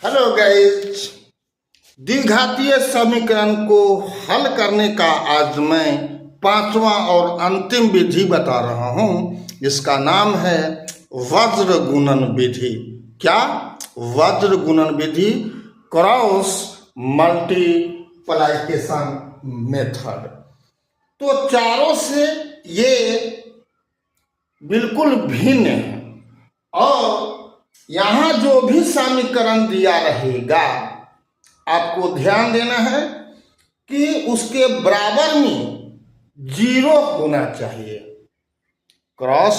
Hello guys, द्विघातीय समीकरण को हल करने का आज मैं पांचवा और अंतिम विधि बता रहा हूं। इसका नाम है वज्र गुणन विधि। क्या? वज्र गुणन विधि, क्रॉस मल्टीप्लिकेशन मेथड। तो चारों से ये बिल्कुल भिन्न है और यहाँ जो भी समीकरण दिया रहेगा आपको ध्यान देना है कि उसके बराबर में जीरो होना चाहिए। क्रॉस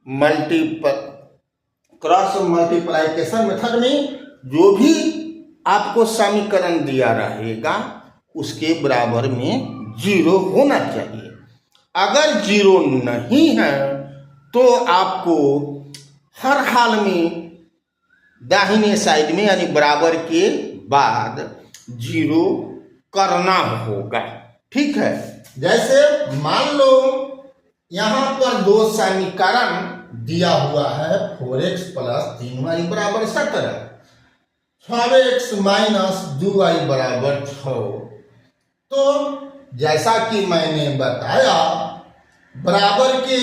मल्टीप्लिकेशन मेथड में जो भी आपको समीकरण दिया रहेगा उसके बराबर में जीरो होना चाहिए। अगर जीरो नहीं है तो आपको हर हाल में दाहिने साइड में यानी बराबर के बाद जीरो करना होगा। ठीक है, जैसे मान लो यहां पर दो समीकरण दिया हुआ है 4x प्लस 3y बराबर 17, 6x माइनस 2y बराबर 6। तो जैसा कि मैंने बताया बराबर के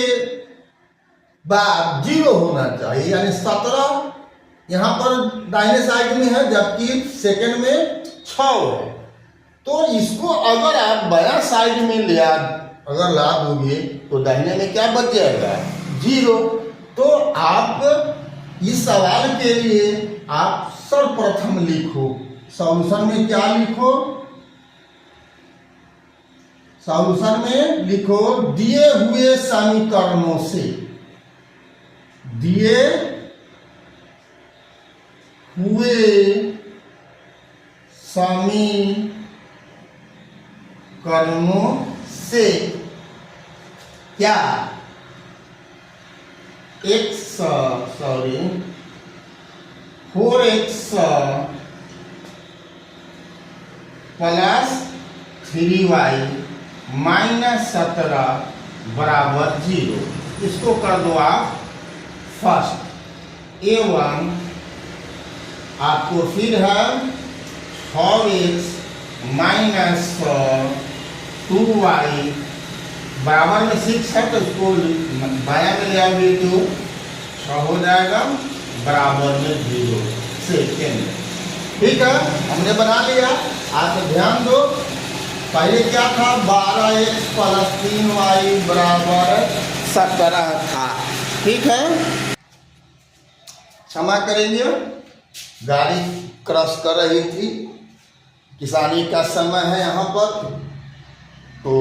बाद जीरो होना चाहिए, यानी 17 यहाँ पर दाहिने साइड में है जबकि सेकंड में 6 है। तो इसको अगर आप बायां साइड में अगर ला दोगे तो दाहिने में क्या बच जाएगा? जीरो। तो आप इस सवाल के लिए आप सर्वप्रथम लिखो, सॉल्यूशन में क्या लिखो? सॉल्यूशन में लिखो दिए हुए समीकरणों से, दिए हुए समीकरणों से क्या 4x प्लस 3y माइनस 17 बराबर 0। इसको कर दो आप फर्स्ट A1, आपको फिर है 6x माइनस 2y बराबर में 6 है तो इसको बाया में ले आओगे तो 6 हो जाएगा बराबर में 0 सेकेंड। ठीक है, हमने बना लिया। आप ध्यान दो, पहले क्या था? 12x प्लस 3y बराबर 17 था। ठीक है, क्षमा करेंगे, गाड़ी क्रॉस कर रही थी, किसानी का समय है यहाँ पर, तो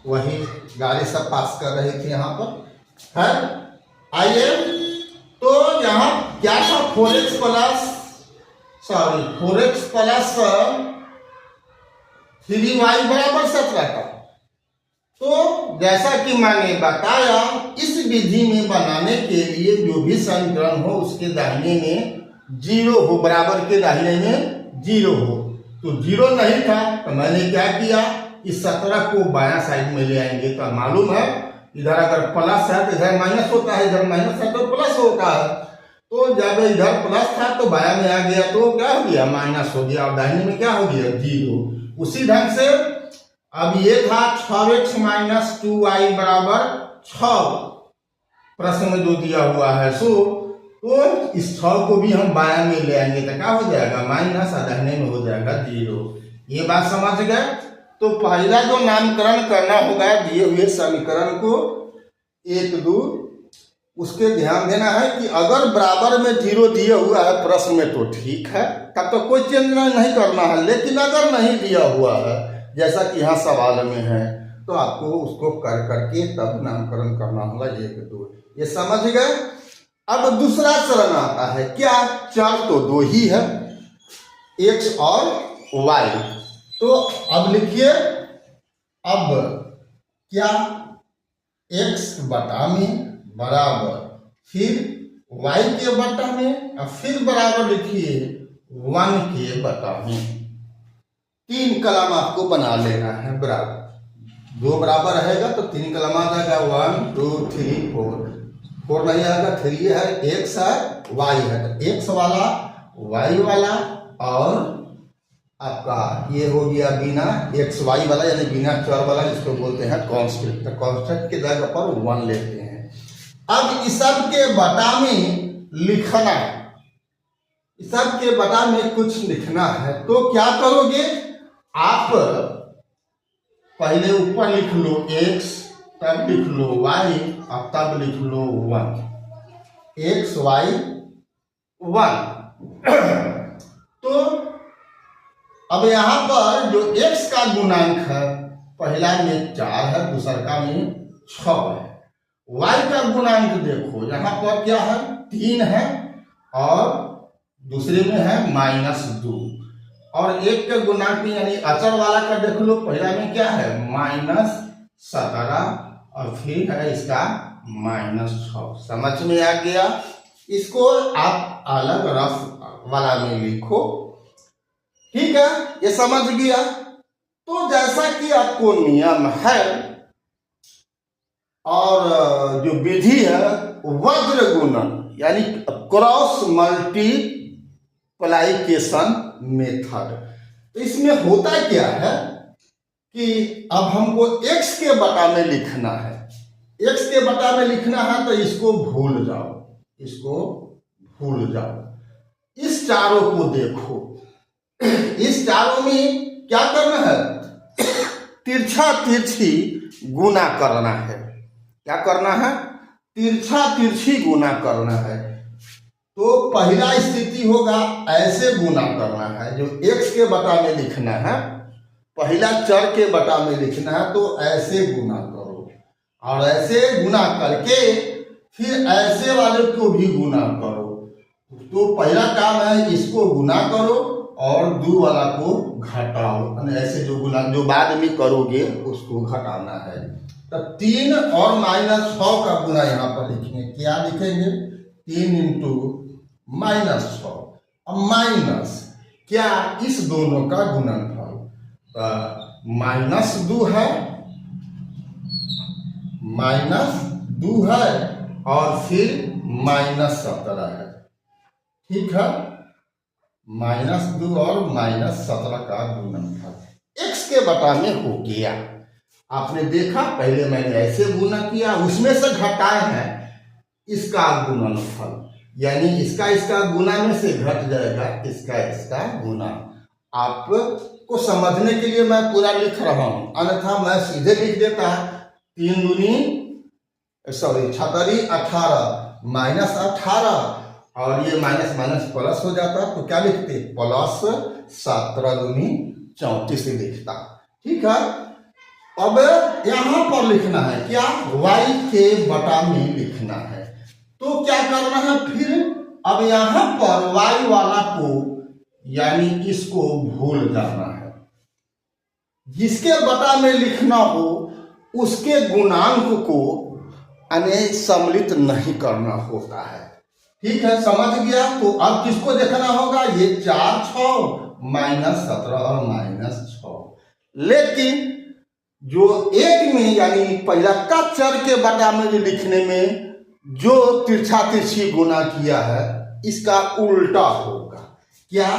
वही गाड़ी सब पास कर रही थी यहाँ पर है। आइए, तो यहाँ क्या था? 4x प्लस 3y बराबर 17 का। तो जैसा कि मैंने बताया, इस विधि में बनाने के लिए जो भी समीकरण हो उसके दाहिने में जीरो हो, बराबर के दाहिने में जीरो हो। तो जीरो नहीं था तो मैंने क्या किया? इस 17 को बायां साइड में ले आएंगे। तो मालूम है इधर अगर प्लस है तो इधर माइनस होता है, इधर माइनस है तो प्लस होता है। तो जब इधर प्लस था तो बायां में आ गया तो क्या हो गया? माइनस हो गया, और दाहिने में क्या हो गया? जीरो। उसी ढंग से अब ये था 6x माइनस 2y बराबर 6 प्रश्न में जो दिया हुआ है। तो इस 6 को भी हम बायां में ले आएंगे तो क्या हो जाएगा? माइनस, और दाहिने में हो जाएगा जीरो। ये बात समझ गए? तो पहला जो नामकरण करना होगा दिए हुए समीकरण को 1, 2, उसके ध्यान देना है कि अगर बराबर में जीरो दिया हुआ है प्रश्न में तो ठीक है, तब तो कोई चेंज नहीं करना है। लेकिन अगर नहीं दिया हुआ है जैसा कि यहाँ सवाल में है तो आपको उसको कर करके तब नामकरण करना होगा 1, 2। ये समझ गए? अब दूसरा चरण आता है। क्या? चर तो दो ही है, x और y। तो अब लिखिए, अब क्या? x बटा में बराबर फिर y के बटा में और फिर बराबर लिखिए 1 के बटा में। 3 कलम आपको बना लेना है बराबर। 2 बराबर रहेगा तो 3 कलम आ जाएगा, 1 2 3 4। 4 नहीं आएगा, 3 है, x है, y है, तो x वाला y वाला और आपका ये हो गया बिना एक्स वाई वाला यानी बिना चर वाला, जिसको बोलते हैं कांस्टेंट। तो कांस्टेंट की जगह पर 1 लेते हैं। अब इस सब के बटा में लिखना है, इस सब के बटा में कुछ लिखना है, तो क्या करोगे आप पहले ऊपर लिख लो x, तब लिख लो y और तब लिख लो 1, x y 1। तो अब यहां पर जो x का गुणांक है, पहला में 4 है, दूसरा में 6 है। y का गुणांक देखो यहां पर क्या है, 3 है और दूसरे में है -2। और एक के गुणांक में यानी अचर वाला का देख लो, पहला में क्या है -17 और फिर है इसका -6। समझ में आ गया? इसको आप अलग रफ वाला में लिखो, ठीक है, ये समझ गया। तो जैसा कि आपको नियम है और जो विधि है वज्र गुणन यानी क्रॉस मल्टीप्लाइकेशन मेथड, तो इसमें होता क्या है कि अब हमको x के बटा में लिखना है, x के बटा में लिखना है, तो इसको भूल जाओ, इसको भूल जाओ। इस चारों को देखो, इस चारों में क्या करना है, तिरछा तिरछी गुना करना है। क्या करना है, तिरछा तिरछी गुना करना है। तो पहला स्थिति होगा ऐसे गुना करना है, जो x के बटा में लिखना है, पहला चर के बटा में लिखना है, तो ऐसे गुना करो और ऐसे गुना करके फिर ऐसे वाले को भी गुना करो। तो पहला काम है इसको गुना करो और 2 वाला को घटाओ, ऐसे जो गुना जो बाद में करोगे उसको घटाना है। तो 3 और -6 का गुना यहाँ पर लिखेंगे। क्या लिखेंगे, 3 × -6। अब माइनस क्या, इस दोनों का गुणनफल, -2 है, -2 है और फिर -17 है, ठीक है, -2 और -17 का गुणनफल x के बटा में हो गया। आपने देखा पहले मैंने ऐसे गुना किया, उसमें से घटाए हैं इसका गुणनफल, यानी इसका गुना में से घट जाएगा इसका गुना। आपको समझने के लिए मैं पूरा लिख रहा हूं, अन्यथा मैं सीधे लिख देता है 3 दूनी 18 -18 और ये माइनस माइनस प्लस हो जाता, तो क्या लिखते, +17 दूनी 34 लिखता, ठीक है। अब यहां पर लिखना है क्या, y के बटा में लिखना है। तो क्या करना है फिर, अब यहां पर y वाला को यानी इसको भूल जाना है, जिसके बटा में लिखना हो उसके गुणांक को सम्मिलित नहीं करना होता है, ठीक है, समझ गया। तो अब किसको देखना होगा, ये 4 6 -17 और -6, लेकिन जो एक में यानी पहला का चर के बटा में लिखने में जो तिरछा तिरछी गुना किया है इसका उल्टा होगा। क्या,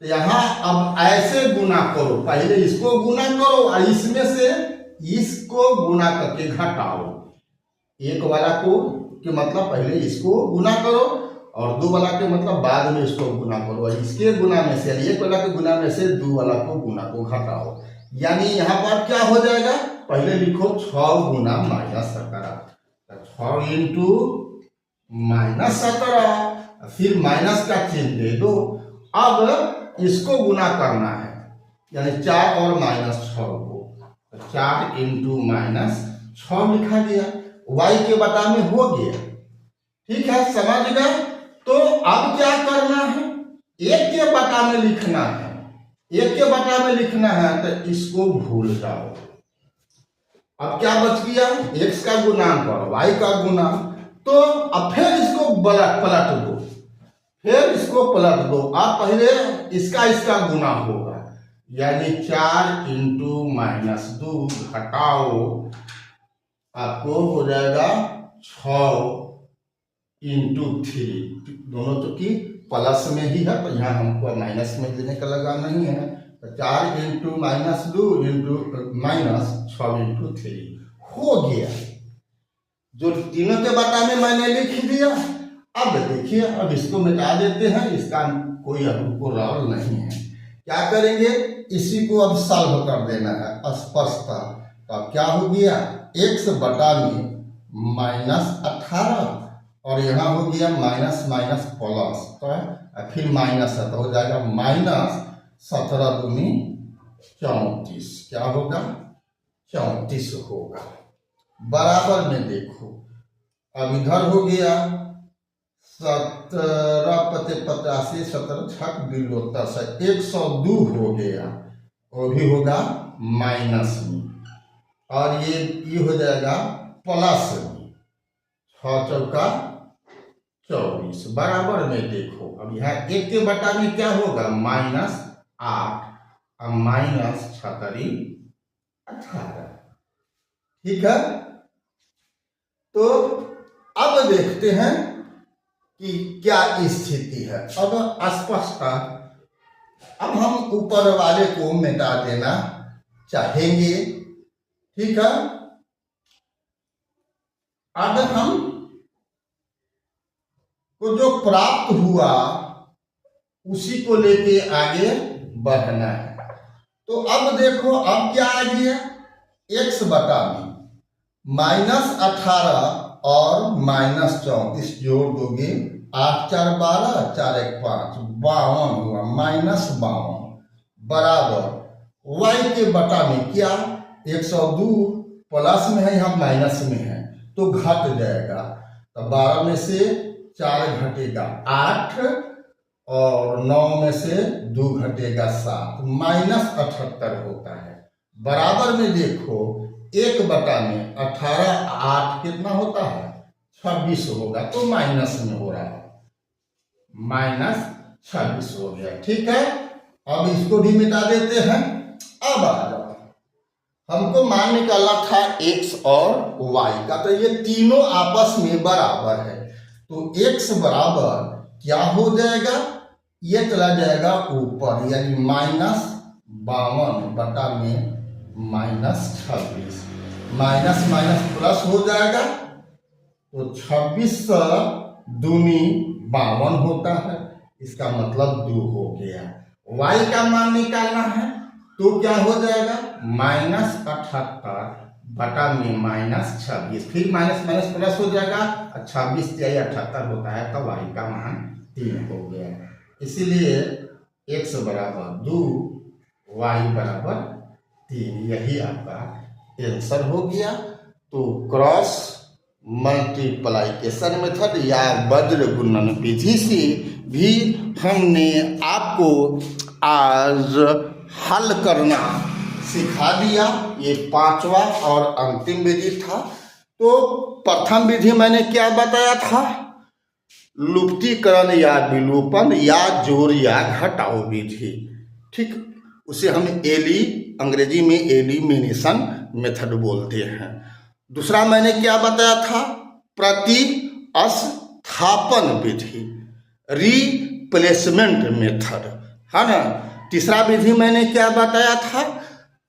यहाँ अब ऐसे गुना करो, पहले इसको गुना करो और इसमें से इसको गुना करके घटाओ। एक वाला को के मतलब पहले इसको गुना करो और 2 वाला के मतलब बाद में इसको गुना करो, और इसके गुना में से एक वाला के गुना में से 2 वाला को गुना को घटाओ। यानी यहाँ पर क्या हो जाएगा, पहले लिखो 6 गुना -17, 6 × -17, फिर माइनस का चिन्ह दे दो। अब इसको गुना करना है, यानी 4 और -6 को, 4 × -6 लिखा गया, y के बटा में हो गया, ठीक है, समझ गए। तो अब क्या करना है, 1 के बटा में लिखना है, 1 के बटा में लिखना है, तो इसको भूल जाओ। अब क्या बच गया, x का गुणांक और y का गुणांक। तो अब फिर इसको पलट दो, फिर इसको पलट दो। अब पहले इसका गुना होगा, यानी 4 × -2 घटाओ, आपको हो जाएगा 6 इंटू 3, दोनों चूंकि प्लस में ही है तो यहाँ हमको माइनस में देने का लगा नहीं है, तो 4 into minus 2 into minus 6 into 3 हो गया। जो तीनों के बटा में मैंने लिख दिया। अब देखिए, अब इसको मिटा देते हैं, इसका कोई हमको रोल नहीं है। क्या करेंगे, इसी को अब सॉल्व कर देना है स्पष्टता। तो अब क्या हो गया, x बटा में -18 और यहाँ हो गया माइनस माइनस प्लस, तो फिर माइनस है तो हो जाएगा -17 दूनी 34। क्या होगा, 34 होगा। बराबर में देखो, अब इधर हो गया 17 पते 85, 17 छक दिलो 10, 102 हो गया, वो भी होगा माइनस में, और ये हो जाएगा प्लस में, 6 चौका 24। बराबर में देखो, अब यहाँ 1 के बटा में क्या होगा, -8 और माइनस 18। ठीक है, तो अब देखते हैं कि क्या स्थिति है। अब स्पष्ट, अब हम ऊपर वाले को मिटा देना चाहेंगे। ठीक है, अब हम को जो प्राप्त हुआ उसी को लेके आगे बढ़ना है। तो अब देखो, अब क्या आ गया, x बटा में -18 और -34 जोड़ दोगे, 8 4 12, 4 1 5, 52 हुआ, -52 बराबर y के बटा में क्या, 102 प्लस में है, यहाँ माइनस में है तो घट जाएगा, तो 12 में से 4 घटेगा 8 और 9 में से 2 घटेगा 7, -78 होता है। बराबर में देखो, 1 बटा में 18 8 कितना होता है, 26 होगा, तो माइनस में हो रहा है, -26 हो गया। ठीक है, अब इसको भी मिटा देते हैं। अब आ जाओ, हमको मान निकालना था x और y का, तो ये तीनों आपस में बराबर है, तो x बराबर क्या हो जाएगा, ये चला जाएगा ऊपर, यानी -52 बटा में -26, माइनस माइनस प्लस हो जाएगा, तो 26 दूनी 52 होता है, इसका मतलब 2 हो गया। y का मान निकालना है, तो क्या हो जाएगा, -78 बटा में -26, फिर माइनस माइनस प्लस हो जाएगा, 26 या 78 होता है, तो y का मान 3 हो गया। इसीलिए x बराबर 2, y बराबर 3, यही आपका आंसर हो गया। तो क्रॉस मल्टीप्लाइकेशन मेथड या वज्र गुणन विधि से भी हमने आपको आज हल करना सिखा दिया। ये 5वां और अंतिम विधि था। तो प्रथम विधि मैंने क्या बताया था, लुप्तीकरण या विलोपन या जोड़ या घटाओ विधि। ठीक, उसे हम अंग्रेजी में एलिमिनेशन मेथड बोलते हैं। दूसरा मैंने क्या बताया था, प्रतिस्थापन विधि, रिप्लेसमेंट मेथड, है ना। तीसरा विधि मैंने क्या बताया था,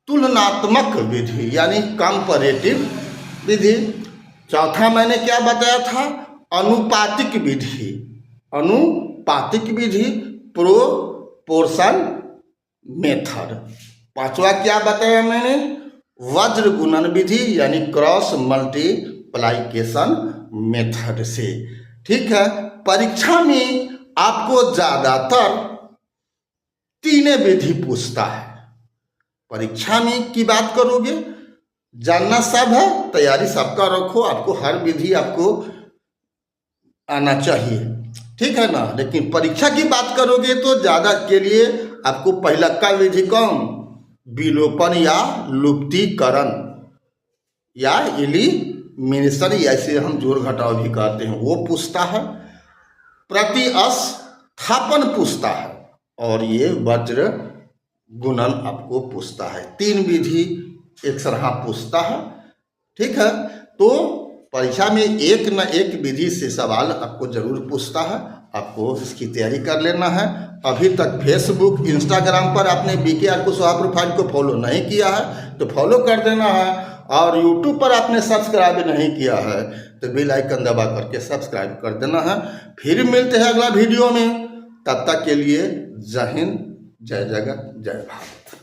तुलनात्मक विधि यानी कंपैरेटिव विधि। चौथा मैंने क्या बताया था, अनुपातिक विधि, प्रोपोर्शन मेथड। पांचवा क्या बताया मैंने, वज्र गुणन विधि यानी क्रॉस मल्टीप्लाइकेशन मेथड से। ठीक है, परीक्षा में आपको ज्यादातर तीन विधि पूछता है। परीक्षा में की बात करोगे, जानना सब है, तैयारी सबका रखो, आपको हर विधि आपको आना चाहिए, ठीक है ना। लेकिन परीक्षा की बात करोगे तो ज्यादा के लिए आपको पहला का विधि कौन, विलोपन या लुप्तीकरण या एलिमिनेशन, ऐसे हम जोड़ घटाव भी कहते हैं, वो पूछता है। प्रतिस्थापन पूछता है, और ये वज्र गुणन आपको पूछता है। तीन विधि एक सरहा पूछता है, ठीक है। तो परीक्षा में एक न एक विधि से सवाल आपको जरूर पूछता है, आपको इसकी तैयारी कर लेना है। अभी तक फेसबुक इंस्टाग्राम पर आपने BKR कुशवाहा प्रोफाइल को फॉलो नहीं किया है तो फॉलो कर देना है, और यूट्यूब पर आपने सब्सक्राइब नहीं किया है तो बेल आइकन दबा करके सब्सक्राइब कर देना है। फिर मिलते हैं अगला वीडियो में, तब तक के लिए जय हिंद, जय जगत, जय भारत।